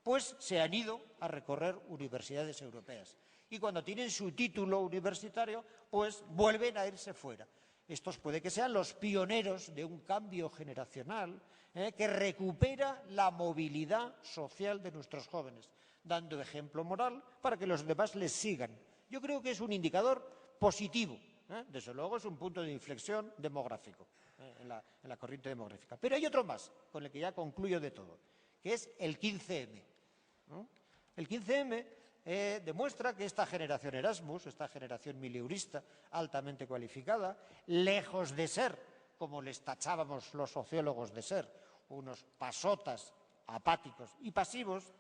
pues se han ido a recorrer universidades europeas. Y cuando tienen su título universitario, pues vuelven a irse fuera. Estos puede que sean los pioneros de un cambio generacional que recupera la movilidad social de nuestros jóvenes, dando ejemplo moral para que los demás les sigan. Yo creo que es un indicador positivo. Desde luego es un punto de inflexión demográfico, en la corriente demográfica. Pero hay otro más, con el que ya concluyo de todo, que es el 15M. El 15M demuestra que esta generación Erasmus, esta generación mileurista altamente cualificada, lejos de ser, como les tachábamos los sociólogos de ser, unos pasotas apáticos y pasivos,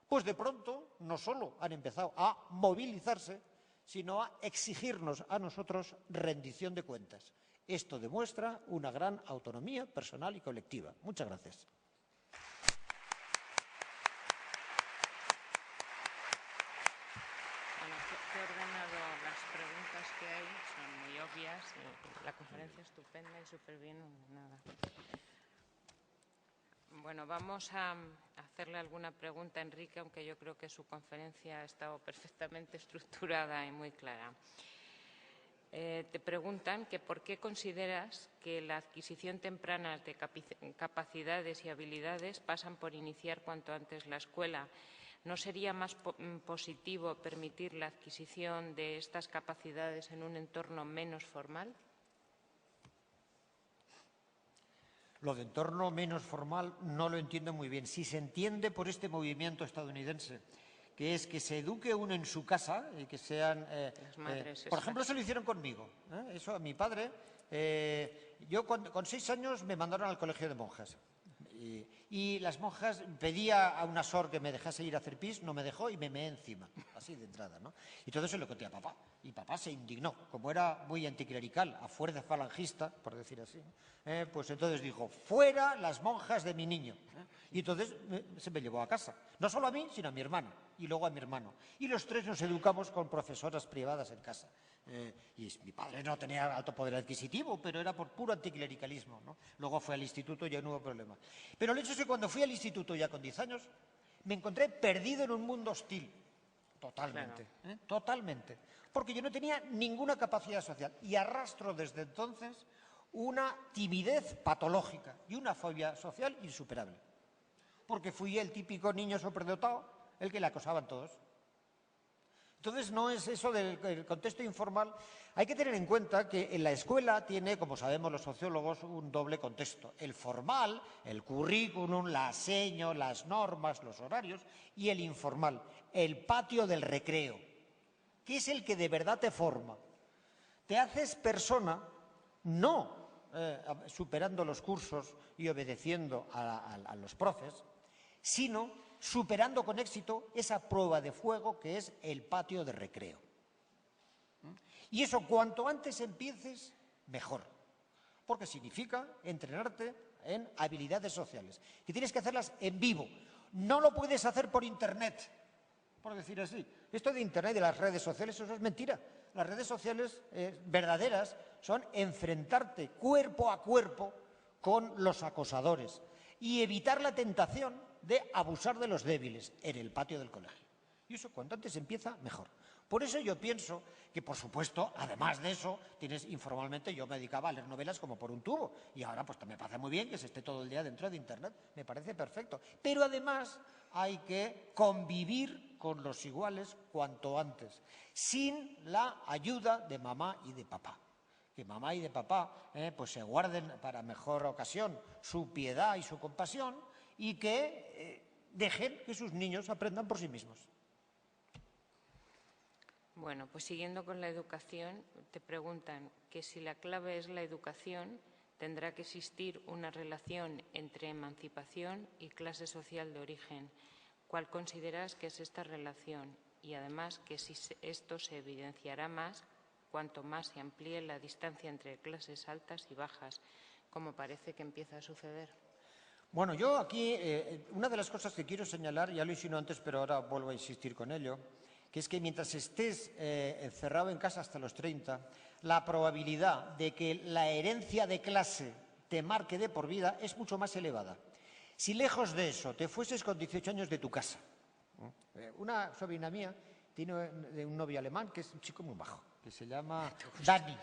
pues de pronto no solo han empezado a movilizarse, sino a exigirnos a nosotros rendición de cuentas. Esto demuestra una gran autonomía personal y colectiva. Muchas gracias. vías y la conferencia estupenda y súper bien ordenada. Bueno, vamos a hacerle alguna pregunta a Enrique, aunque yo creo que su conferencia ha estado perfectamente estructurada y muy clara. Te preguntan que por qué consideras que la adquisición temprana de capacidades y habilidades pasan por iniciar cuanto antes la escuela. ¿No sería más positivo permitir la adquisición de estas capacidades en un entorno menos formal? Lo de entorno menos formal no lo entiendo muy bien. Si se entiende por este movimiento estadounidense, que es que se eduque uno en su casa y que sean… por ejemplo, eso lo hicieron conmigo. Eso a mi padre… yo con 6 años me mandaron al colegio de monjas. Y las monjas, pedía a una sor que me dejase ir a hacer pis, no me dejó y me meé encima, así de entrada, ¿no? Y todo eso lo conté a papá. Y papá se indignó. Como era muy anticlerical, a fuerza falangista, por decir así, pues entonces dijo, fuera las monjas de mi niño. Y entonces se me llevó a casa. No solo a mí, sino a mi hermana. Y luego a mi hermano. Y los 3 nos educamos con profesoras privadas en casa. Y mi padre no tenía alto poder adquisitivo, pero era por puro anticlericalismo, ¿no? Luego fue al instituto y ya no hubo problema. Pero el hecho es que cuando fui al instituto ya con 10 años, me encontré perdido en un mundo hostil. Totalmente, claro. Totalmente. Porque yo no tenía ninguna capacidad social y arrastro desde entonces una timidez patológica y una fobia social insuperable. Porque fui el típico niño superdotado, el que le acosaban todos. Entonces, no es eso del contexto informal. Hay que tener en cuenta que en la escuela tiene, como sabemos los sociólogos, un doble contexto. El formal, el currículum, la seño, las normas, los horarios, y el informal, el patio del recreo, que es el que de verdad te forma. Te haces persona, no superando los cursos y obedeciendo a los profes, sino superando con éxito esa prueba de fuego que es el patio de recreo. Y eso cuanto antes empieces, mejor. Porque significa entrenarte en habilidades sociales, que tienes que hacerlas en vivo. No lo puedes hacer por Internet, por decir así. Esto de Internet y de las redes sociales, eso es mentira. Las redes sociales verdaderas son enfrentarte cuerpo a cuerpo con los acosadores y evitar la tentación de abusar de los débiles en el patio del colegio. Y eso cuanto antes empieza, mejor. Por eso yo pienso que, por supuesto, además de eso, informalmente yo me dedicaba a leer novelas como por un tubo. Y ahora pues me parece muy bien que se esté todo el día dentro de Internet. Me parece perfecto. Pero además hay que convivir con los iguales cuanto antes, sin la ayuda de mamá y de papá. Que mamá y de papá pues se guarden para mejor ocasión su piedad y su compasión y que dejen que sus niños aprendan por sí mismos. Bueno, pues siguiendo con la educación, te preguntan que si la clave es la educación, tendrá que existir una relación entre emancipación y clase social de origen. ¿Cuál consideras que es esta relación? Y además que si esto se evidenciará más cuanto más se amplíe la distancia entre clases altas y bajas, como parece que empieza a suceder. Bueno, yo aquí, una de las cosas que quiero señalar, ya lo hice antes, pero ahora vuelvo a insistir con ello, que es que mientras estés encerrado en casa hasta los 30, la probabilidad de que la herencia de clase te marque de por vida es mucho más elevada. Si lejos de eso te fueses con 18 años de tu casa, una sobrina mía tiene un novio alemán que es un chico muy bajo, que se llama Dani.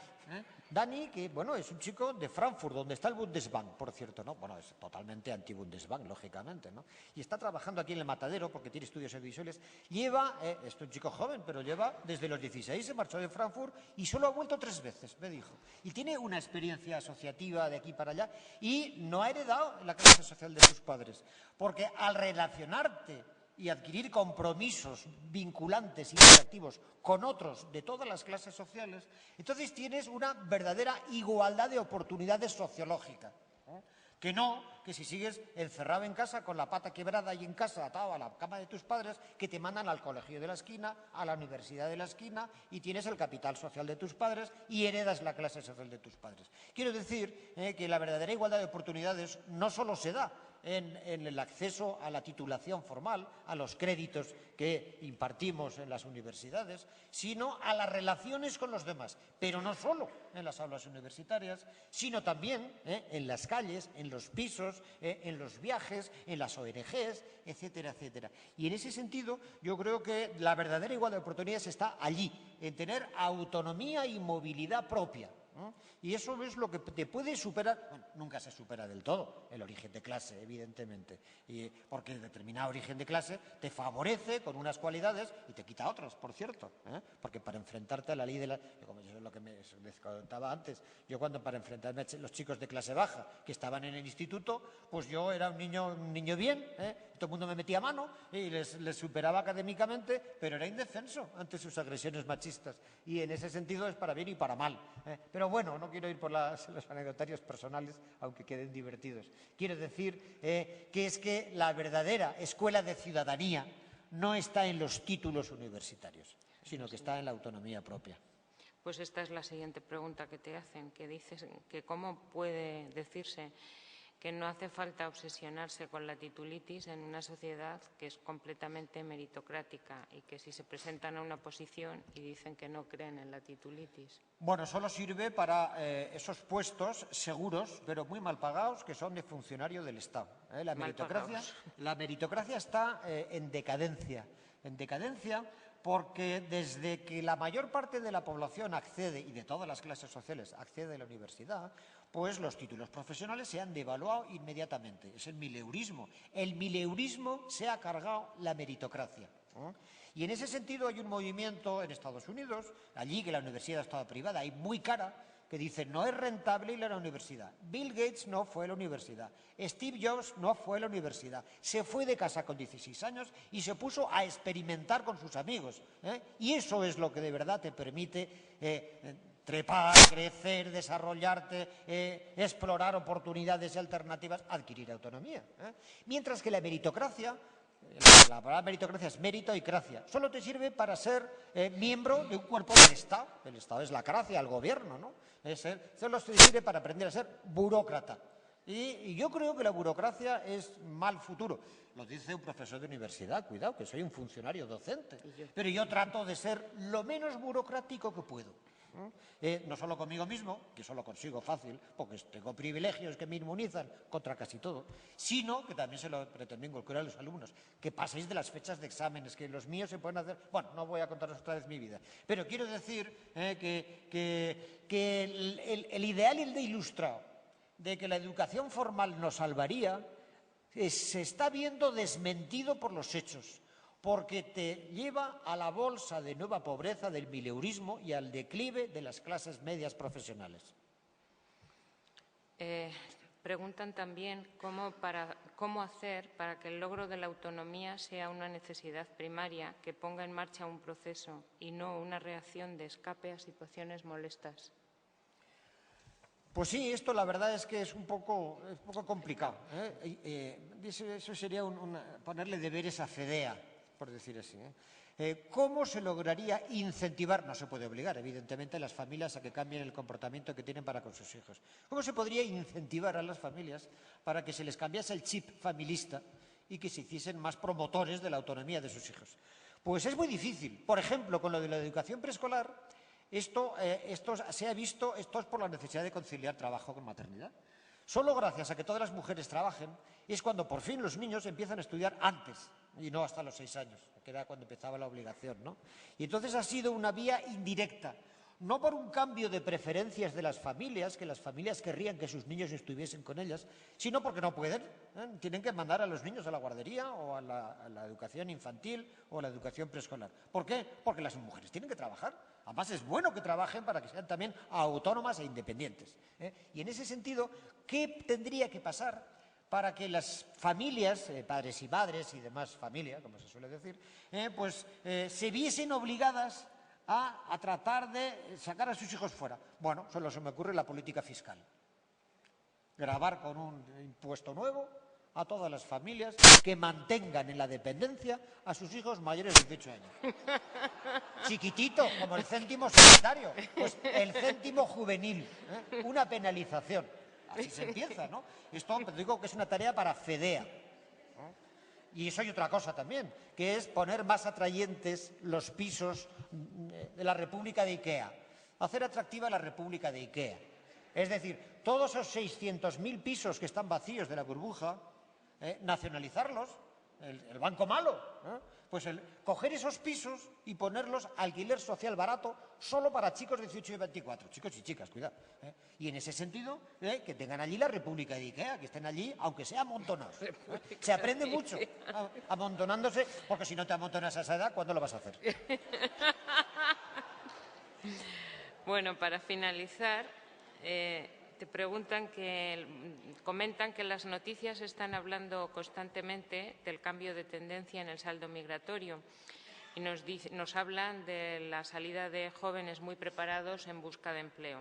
Dani, que bueno, es un chico de Frankfurt, donde está el Bundesbank, por cierto, ¿no? Bueno, es totalmente anti-Bundesbank, lógicamente, ¿no? Y está trabajando aquí en el Matadero, porque tiene estudios audiovisuales. Es un chico joven, pero lleva desde los 16, se marchó de Frankfurt y solo ha vuelto 3 veces, me dijo. Y tiene una experiencia asociativa de aquí para allá y no ha heredado la clase social de sus padres. Porque al relacionarte y adquirir compromisos vinculantes y interactivos con otros de todas las clases sociales, entonces tienes una verdadera igualdad de oportunidades sociológicas. Que si sigues encerrado en casa con la pata quebrada y en casa atado a la cama de tus padres, que te mandan al colegio de la esquina, a la universidad de la esquina y tienes el capital social de tus padres y heredas la clase social de tus padres. Quiero decir que la verdadera igualdad de oportunidades no solo se da en el acceso a la titulación formal, a los créditos que impartimos en las universidades, sino a las relaciones con los demás, pero no solo en las aulas universitarias, sino también en las calles, en los pisos, en los viajes, en las ONGs, etcétera, etcétera. Y en ese sentido, yo creo que la verdadera igualdad de oportunidades está allí, en tener autonomía y movilidad propia. Y eso es lo que te puede superar, bueno, nunca se supera del todo el origen de clase, evidentemente, porque determinado origen de clase te favorece con unas cualidades y te quita otras, por cierto, porque para enfrentarte a la ley de la... Como yo es lo que les contaba antes, yo cuando para enfrentarme a los chicos de clase baja que estaban en el instituto, pues yo era un niño bien, todo el mundo me metía mano y les superaba académicamente, pero era indefenso ante sus agresiones machistas, y en ese sentido es para bien y para mal, pero bueno, no quiero ir por los anecdotarios personales, aunque queden divertidos. Quiero decir que es que la verdadera escuela de ciudadanía no está en los títulos universitarios, sino que está en la autonomía propia. Pues esta es la siguiente pregunta que te hacen, que dices que cómo puede decirse que no hace falta obsesionarse con la titulitis en una sociedad que es completamente meritocrática y que si se presentan a una posición y dicen que no creen en la titulitis. Bueno, solo sirve para esos puestos seguros, pero muy mal pagados, que son de funcionario del Estado. La meritocracia está en decadencia porque desde que la mayor parte de la población accede, y de todas las clases sociales accede a la universidad, pues los títulos profesionales se han devaluado inmediatamente. Es el mileurismo. El mileurismo se ha cargado la meritocracia. Y en ese sentido hay un movimiento en Estados Unidos, allí que la universidad estaba privada y muy cara, que dice no es rentable ir a la universidad. Bill Gates no fue a la universidad. Steve Jobs no fue a la universidad. Se fue de casa con 16 años y se puso a experimentar con sus amigos. Y eso es lo que de verdad te permite trepar, crecer, desarrollarte, explorar oportunidades y alternativas, adquirir autonomía. Mientras que la meritocracia, la palabra meritocracia es mérito y cracia, solo te sirve para ser miembro de un cuerpo del Estado. El Estado es la cracia, el gobierno, ¿no? Solo te sirve para aprender a ser burócrata. Y yo creo que la burocracia es mal futuro. Lo dice un profesor de universidad, cuidado, que soy un funcionario docente, pero yo trato de ser lo menos burocrático que puedo. No solo conmigo mismo, que eso lo consigo fácil, porque tengo privilegios que me inmunizan contra casi todo, sino que también se lo pretendo inculcar a los alumnos, que paséis de las fechas de exámenes, que los míos se pueden hacer... Bueno, no voy a contaros otra vez mi vida, pero quiero decir que el ideal y el de ilustrado de que la educación formal nos salvaría se está viendo desmentido por los hechos, porque te lleva a la bolsa de nueva pobreza del mileurismo y al declive de las clases medias profesionales. Preguntan también cómo hacer para que el logro de la autonomía sea una necesidad primaria que ponga en marcha un proceso y no una reacción de escape a situaciones molestas. Pues sí, esto la verdad es que es un poco complicado. Eso sería ponerle deberes a FEDEA, por decir así. ¿Cómo se lograría incentivar? No se puede obligar, evidentemente, a las familias a que cambien el comportamiento que tienen para con sus hijos. ¿Cómo se podría incentivar a las familias para que se les cambiase el chip familista y que se hiciesen más promotores de la autonomía de sus hijos? Pues es muy difícil. Por ejemplo, con lo de la educación preescolar, esto se ha visto, esto es por la necesidad de conciliar trabajo con maternidad. Solo gracias a que todas las mujeres trabajen es cuando por fin los niños empiezan a estudiar antes y no hasta los 6 años, que era cuando empezaba la obligación, ¿no? Y entonces ha sido una vía indirecta, no por un cambio de preferencias de las familias, que las familias querrían que sus niños estuviesen con ellas, sino porque no pueden, tienen que mandar a los niños a la guardería o a la educación infantil o a la educación preescolar. ¿Por qué? Porque las mujeres tienen que trabajar. Además, es bueno que trabajen para que sean también autónomas e independientes. Y en ese sentido, ¿qué tendría que pasar para que las familias, padres y madres y demás familia, como se suele decir, se viesen obligadas a tratar de sacar a sus hijos fuera? Bueno, solo se me ocurre la política fiscal. Gravar con un impuesto nuevo a todas las familias que mantengan en la dependencia a sus hijos mayores de 18 años. Chiquitito, como el céntimo sanitario, pues el céntimo juvenil, una penalización. así se empieza, ¿no? Esto digo que es una tarea para FEDEA, ¿no? Y eso hay otra cosa también, que es poner más atrayentes los pisos de la República de IKEA, hacer atractiva la República de IKEA. Es decir, todos esos 600.000 pisos que están vacíos de la burbuja, nacionalizarlos, el banco malo, pues coger esos pisos y ponerlos a alquiler social barato solo para chicos de 18 y 24, chicos y chicas, cuidado. Y en ese sentido, que tengan allí la República de IKEA, que estén allí, aunque sea amontonados. Se aprende mucho amontonándose, porque si no te amontonas a esa edad, ¿cuándo lo vas a hacer? Bueno, para finalizar, te comentan que las noticias están hablando constantemente del cambio de tendencia en el saldo migratorio y nos hablan de la salida de jóvenes muy preparados en busca de empleo.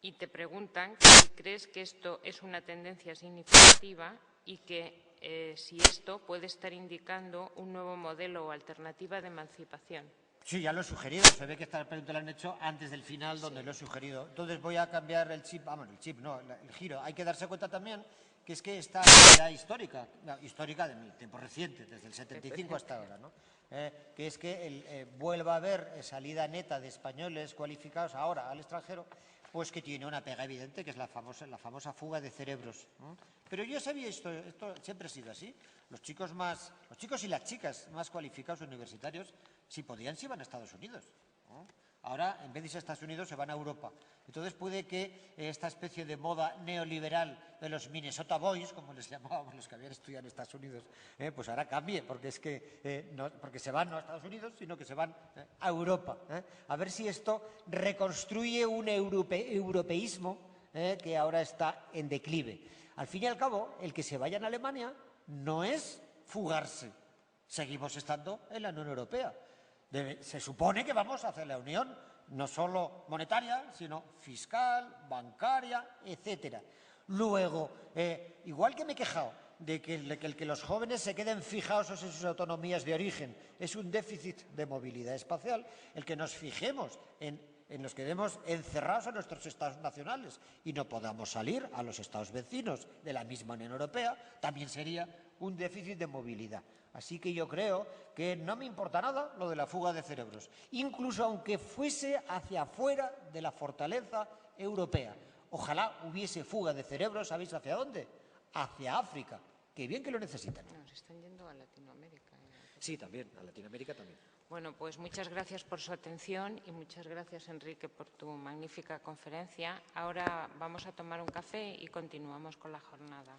Y te preguntan si crees que esto es una tendencia significativa y que si esto puede estar indicando un nuevo modelo o alternativa de emancipación. Sí, ya lo he sugerido. Se ve que esta pregunta la han hecho antes del final, donde lo he sugerido. Entonces voy a cambiar el chip, el chip no, el giro. Hay que darse cuenta también que es que esta realidad histórica de mi tiempo reciente, desde el 75 hasta ahora, ¿no? Que es que vuelva a haber salida neta de españoles cualificados ahora al extranjero, pues que tiene una pega evidente, que es la famosa fuga de cerebros, ¿no? Pero yo sabía esto siempre ha sido así. Los chicos y las chicas más cualificados universitarios, si podían, se iban a Estados Unidos, ¿no? Ahora, en vez de irse a Estados Unidos, se van a Europa. Entonces puede que esta especie de moda neoliberal de los Minnesota Boys, como les llamábamos los que habían estudiado en Estados Unidos, pues ahora cambie, porque es que no porque se van no a Estados Unidos, sino que se van a Europa. A ver si esto reconstruye un europeísmo que ahora está en declive. Al fin y al cabo, el que se vayan a Alemania no es fugarse. Seguimos estando en la Unión Europea. Se supone que vamos a hacer la unión, no solo monetaria, sino fiscal, bancaria, etcétera. Luego, igual que me he quejado de que los jóvenes se queden fijados en sus autonomías de origen, es un déficit de movilidad espacial, el que nos fijemos en los que quedemos encerrados en nuestros estados nacionales y no podamos salir a los estados vecinos de la misma Unión Europea, también sería un déficit de movilidad. Así que yo creo que no me importa nada lo de la fuga de cerebros, incluso aunque fuese hacia afuera de la fortaleza europea. Ojalá hubiese fuga de cerebros, ¿sabéis hacia dónde? Hacia África. Qué bien que lo necesitan. Nos están yendo a Latinoamérica. Sí, también, a Latinoamérica también. Bueno, pues muchas gracias por su atención y muchas gracias, Enrique, por tu magnífica conferencia. Ahora vamos a tomar un café y continuamos con la jornada.